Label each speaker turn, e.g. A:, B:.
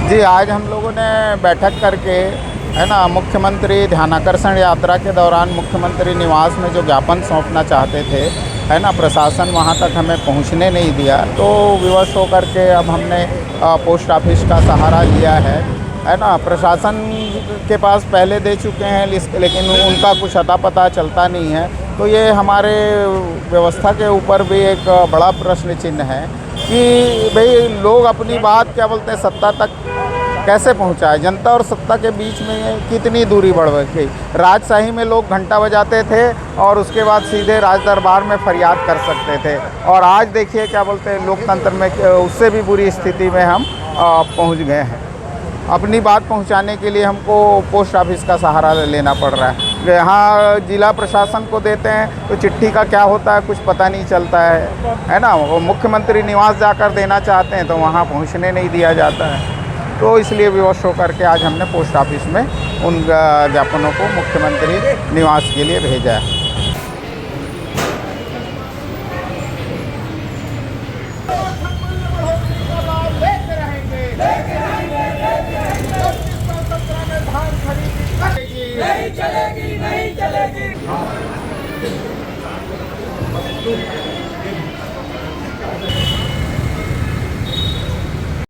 A: जी, आज हम लोगों ने बैठक करके है ना मुख्यमंत्री ध्यानाकर्षण यात्रा के दौरान मुख्यमंत्री निवास में जो ज्ञापन सौंपना चाहते थे, है ना, प्रशासन वहां तक हमें पहुंचने नहीं दिया। तो विवश होकर के अब हमने पोस्ट ऑफिस का सहारा लिया है ना। प्रशासन के पास पहले दे चुके हैं लिस्ट, लेकिन उनका कुछ अता पता चलता नहीं है। तो ये हमारे व्यवस्था के ऊपर भी एक बड़ा प्रश्न चिन्ह है कि भाई लोग अपनी बात क्या बोलते हैं सत्ता तक कैसे पहुंचाए। जनता और सत्ता के बीच में कितनी दूरी बढ़ गई। राजशाही में लोग घंटा बजाते थे और उसके बाद सीधे राज दरबार में फरियाद कर सकते थे, और आज देखिए क्या बोलते हैं लोकतंत्र में उससे भी बुरी स्थिति में हम पहुंच गए हैं। अपनी बात पहुंचाने के लिए हमको पोस्ट ऑफिस का सहारा लेना पड़ रहा है। यहाँ जिला प्रशासन को देते हैं तो चिट्ठी का क्या होता है कुछ पता नहीं चलता है ना। वो मुख्यमंत्री निवास जाकर देना चाहते हैं तो वहाँ पहुँचने नहीं दिया जाता है। तो इसलिए विवश होकर के आज हमने पोस्ट ऑफिस में उन ज्ञापनों को मुख्यमंत्री निवास के लिए भेजा है।
B: नहीं चलेगी, नहीं चलेगी।